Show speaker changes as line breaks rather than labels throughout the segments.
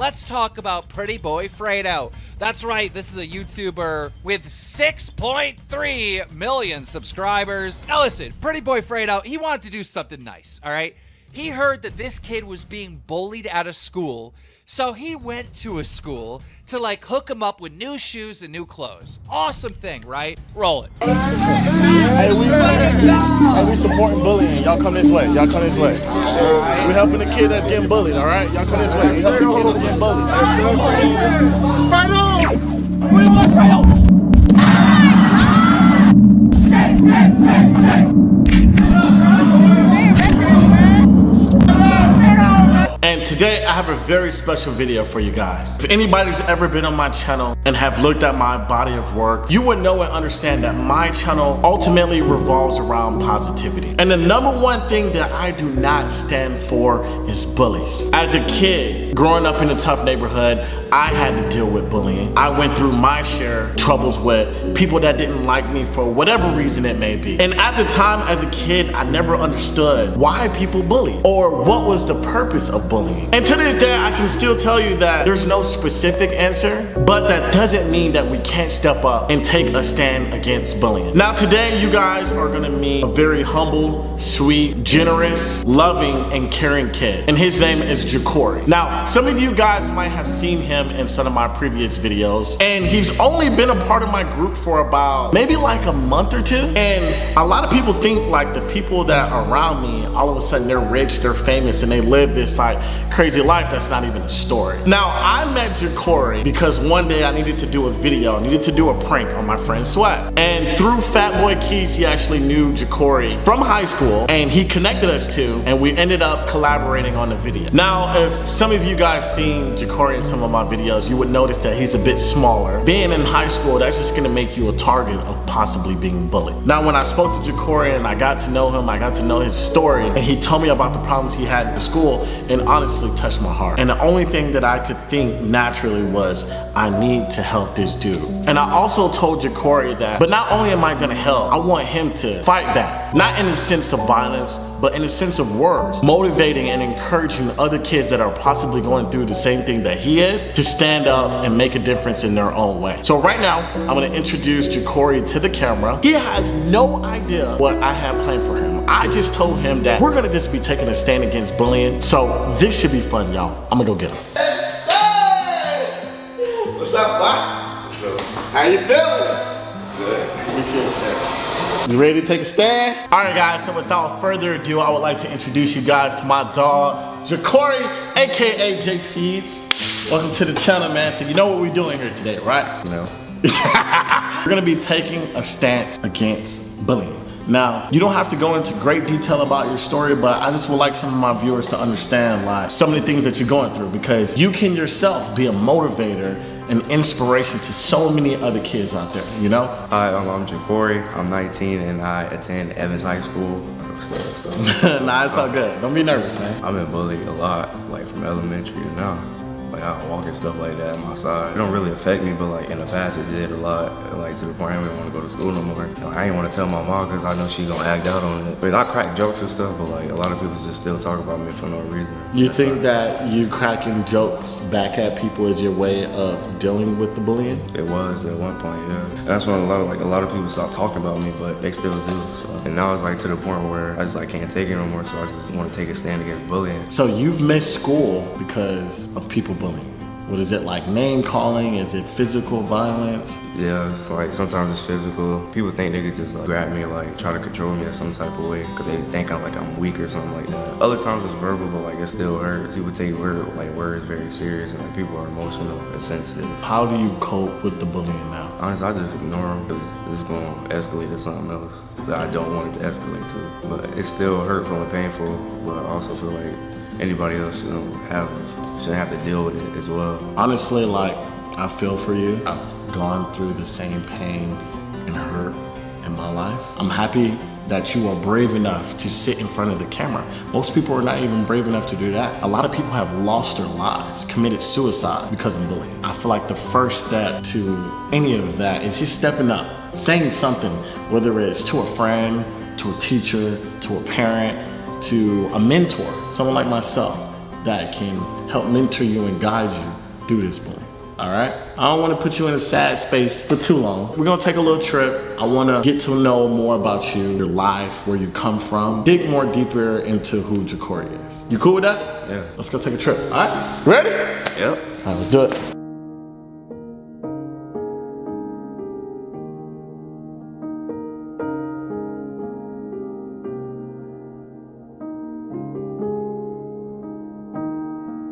Let's talk about Prettyboyfredo. That's right, this is a YouTuber with 6.3 million subscribers. Now listen, Prettyboyfredo, he wanted to do something nice, all right? He heard that this kid was being bullied at a school, so he went to a school to like hook him up with new shoes and new clothes. Awesome thing, right? Roll it.
Hey, we supporting bullying. Y'all come this way. Y'all come this way. We're helping the kid that's getting bullied, all right? Y'all come this way. We helping the kid that's getting bullied. Fredo! What do you want, Fredo? And today I have a very special video for you guys. If anybody's ever been on my channel and have looked at my body of work, you would know and understand that my channel ultimately revolves around positivity. And the number one thing that I do not stand for is bullies. As a kid, growing up in a tough neighborhood, I had to deal with bullying. I went through my share of troubles with people that didn't like me for whatever reason it may be. And at the time as a kid, I never understood why people bully or what was the purpose of bullying. And to this day, I can still tell you that there's no specific answer, but that doesn't mean that we can't step up and take a stand against bullying. Now today, you guys are gonna meet a very humble, sweet, generous, loving, and caring kid. And his name is g.o.a.t. Now, some of you guys might have seen him in some of my previous videos, and he's only been a part of my group for about maybe like a month or two. And a lot of people think like the people that are around me, all of a sudden they're rich, they're famous, and they live this like crazy life that's not even a story. Now, I met g.o.a.t because one day I needed to do a video, I needed to do a prank on my friend Sweat. And through Fatboy Keys, he actually knew g.o.a.t from high school, and he connected us two, and we ended up collaborating on the video. Now, if some of you guys seen g.o.a.t in some of my videos, you would notice that he's a bit smaller. Being in high school, that's just gonna make you a target of possibly being bullied. Now, when I spoke to g.o.a.t and I got to know him, I got to know his story, and he told me about the problems he had in the school, and honestly touched my heart. And the only thing that I could think naturally was, I need to help this dude. And I also told g.o.a.t that, but not only am I gonna help, I want him to fight back. Not in the sense of violence, but in the sense of words. Motivating and encouraging other kids that are possibly going through the same thing that he is to stand up and make a difference in their own way. So right now, I'm gonna introduce g.o.a.t to the camera. He has no idea what I have planned for him. I just told him that we're gonna just be taking a stand against bullying. So this should be fun, y'all. I'm gonna go get him.
Hey! What's up, Bob? What's up? How you feeling? Good. Get you in the chair.
You ready to take a stand? All right, guys, so without further ado, I would like to introduce you guys to my dog, g.o.a.t, AKA J Feeds. Welcome to the channel, man. So you know what we're doing here today, right?
No.
We're gonna be taking a stance against bullying. Now, you don't have to go into great detail about your story, but I just would like some of my viewers to understand like some of the things that you're going through, because you can yourself be a motivator and inspiration to so many other kids out there, you know?
Hi, I'm g.o.a.t. I'm 19 and I attend Evans High School.
Nah, it's all good. Don't be nervous, man.
I've been bullied a lot, like from elementary to now. Like I walk and stuff like that on my side. It don't really affect me, but like in the past it did a lot. Like to the point I didn't want to go to school no more. You know, I didn't want to tell my mom because I know she's gonna act out on it. I mean, I crack jokes and stuff, but like a lot of people just still talk about me for no reason.
You think that you cracking jokes back at people is your way of dealing with the bullying?
It was at one point, yeah. And that's when a lot of people stopped talking about me, but they still do. So. And now it's like to the point where I just like can't take it no more, so I just want to take a stand against bullying.
So you've missed school because of people bullying. What is it, like name calling? Is it physical violence?
Yeah, it's like sometimes it's physical. People think they could just like grab me, like try to control me in some type of way because they think I'm weak or something like that. Other times it's verbal, but like it still hurts. People take words very serious, and like people are emotional and sensitive.
How do you cope with the bullying now?
Honestly, I just ignore them because it's going to escalate to something else that I don't want it to escalate to. But it's still hurtful and painful, but I also feel like anybody else shouldn't have to deal with it as well.
Honestly, like, I feel for you. I've gone through the same pain and hurt in my life. I'm happy that you are brave enough to sit in front of the camera. Most people are not even brave enough to do that. A lot of people have lost their lives, committed suicide because of bullying. I feel like the first step to any of that is just stepping up, saying something, whether it's to a friend, to a teacher, to a parent, to a mentor, someone like myself. that can help mentor you and guide you through this bullying. All right? I don't want to put you in a sad space for too long. We're gonna take a little trip. I want to get to know more about you, your life, where you come from, dig more deeper into who g.o.a.t is. You cool with that?
Yeah.
Let's go take a trip. All right? Ready?
Yep.
All right, let's do it.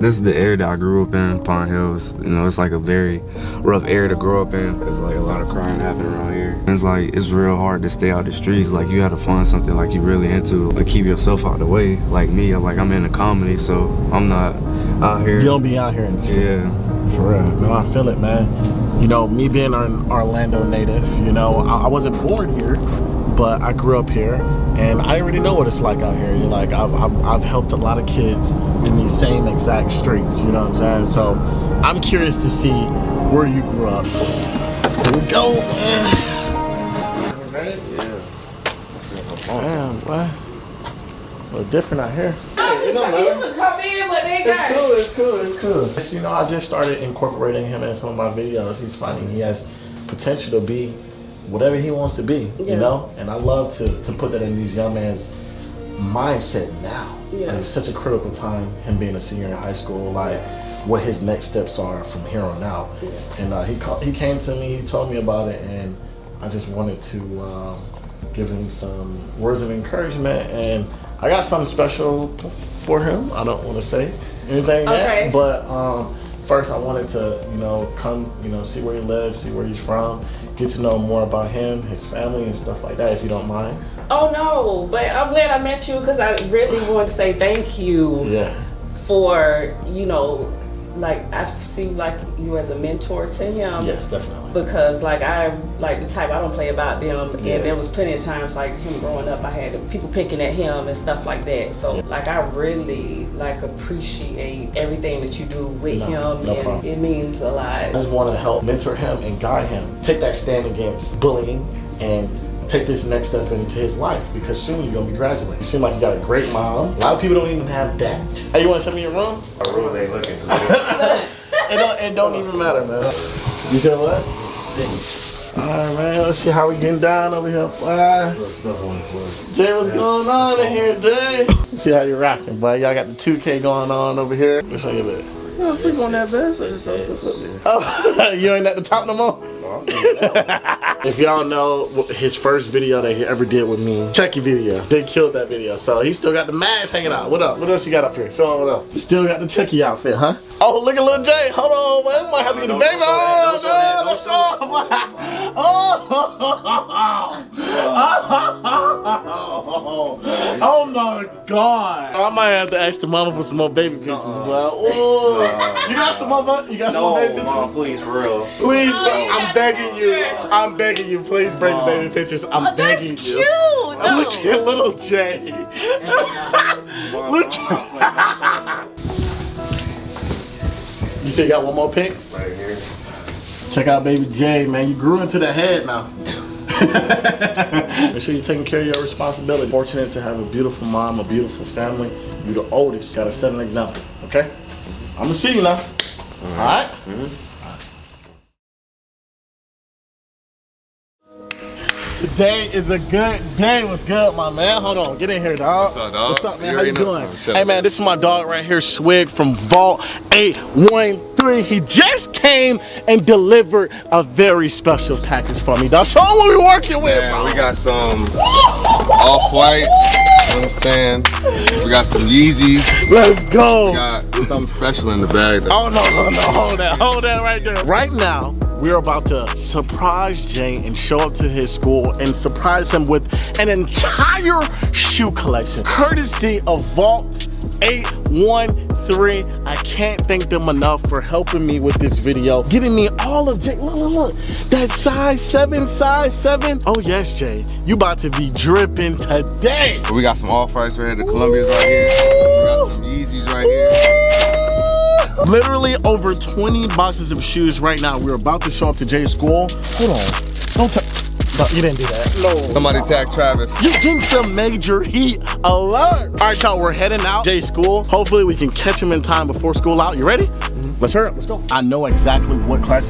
This is the area that I grew up in, Pond Hills. You know, it's like a very rough area to grow up in because like a lot of crime happen around here. And it's like, it's real hard to stay out the streets. Like you gotta find something like you really into, like keep yourself out the way. Like me, I'm into comedy, so I'm not out here.
You don't be out here in the street.
Yeah.
For real. No, I feel it, man. You know, me being an Orlando native, you know, I wasn't born here, but I grew up here, and I already know what it's like out here. Like I've helped a lot of kids in these same exact streets. You know what I'm saying? So I'm curious to see where you grew up. Here we go, man. Ready?
Yeah.
Damn, what? A little different out here.
You can come in, but they got
It's cool. You know, I just started incorporating him in some of my videos. He's funny. He has potential to be whatever he wants to be, you know? And I love to put that in these young men's mindset now.
Yeah.
Like, it's such a critical time, him being a senior in high school, like what his next steps are from here on out. Yeah. And he came to me, he told me about it, and I just wanted to give him some words of encouragement. And I got something special for him. I don't want to say anything yet, but first I wanted to, you know, come, you know, see where he lives, see where he's from, get to know more about him, his family and stuff like that, if you don't mind.
Oh no, but I'm glad I met you because I really wanted to say thank you for, you know, like I see like you as a mentor to him.
Yes, definitely.
Because like I'm like the type, I don't play about them, and there was plenty of times like him growing up, I had people picking at him and stuff like that. So like I really like appreciate everything that you do with him, and it means a lot.
I just want to help mentor him and guide him, take that stand against bullying and take this next step into his life, because soon you're gonna be graduating. You seem like you got a great mom. A lot of people don't even have that. Hey, you wanna show me your room?
My room ain't looking too good.
It don't even matter, man. You said what? Alright, man, let's see how we getting down over here. Jay, what's going on in here, Jay? See how you're rocking, boy. Y'all got the 2K going on over here. Let's show you a bit. You don't sleep on that bed, so I just throw stuff up there. Oh, you ain't at the top no more? If y'all know his first video that he ever did with me, check your video. Jay killed that video, so he still got the mask hanging out. What up? What else you got up here? Show him what else. Still got the Chucky outfit, huh? Oh, look at little Jay. Hold on, man. We might have to get the baby. Oh my God. I might have to ask the mama for some more baby pictures, bro. Oh. You got some more? You got some more baby pictures?
Mom, please, for real.
Please, I'm begging you. I'm begging you. Please bring the baby pictures. I'm begging you.
Cute.
Look at little Jay. Look. You say you got one more pic?
Right here.
Check out baby Jay, man. You grew into the head now. Make sure you're taking care of your responsibility. Fortunate to have a beautiful mom, a beautiful family. You're the oldest. Gotta set an example, okay? I'm gonna see you now. All right? Today is a good day. What's good, my man? Hold on, get in here, dog.
What's up, dog?
What's up, man?
You
How you
already know.
doing? Hey, man, this is my dog right here, Swig from Vault 813. He just came and delivered a very special package for me, dog. Show him what we're working with,
Man,
bro.
we got some off-whites, you know what I'm saying? We got some Yeezys.
Let's go.
We got something special in the bag.
Oh, no. Hold that right there. Right now, we're about to surprise Jay and show up to his school and surprise him with an entire shoe collection, courtesy of Vault 813. I can't thank them enough for helping me with this video, getting me all of Jay. Look, that size 7. Oh yes, Jay, you about to be dripping today.
We got some off-whites right here, the Columbias right here. We got some Yeezys right here.
Literally over 20 boxes of shoes right now. We're about to show up to Jay's school. Hold on. Don't touch. No, you didn't do that. No.
Somebody tag Travis.
You getting some major heat alert. All right, y'all, we're heading out. Jay's school. Hopefully we can catch him in time before school out. You ready? Let's hurry up, let's go. I know exactly what class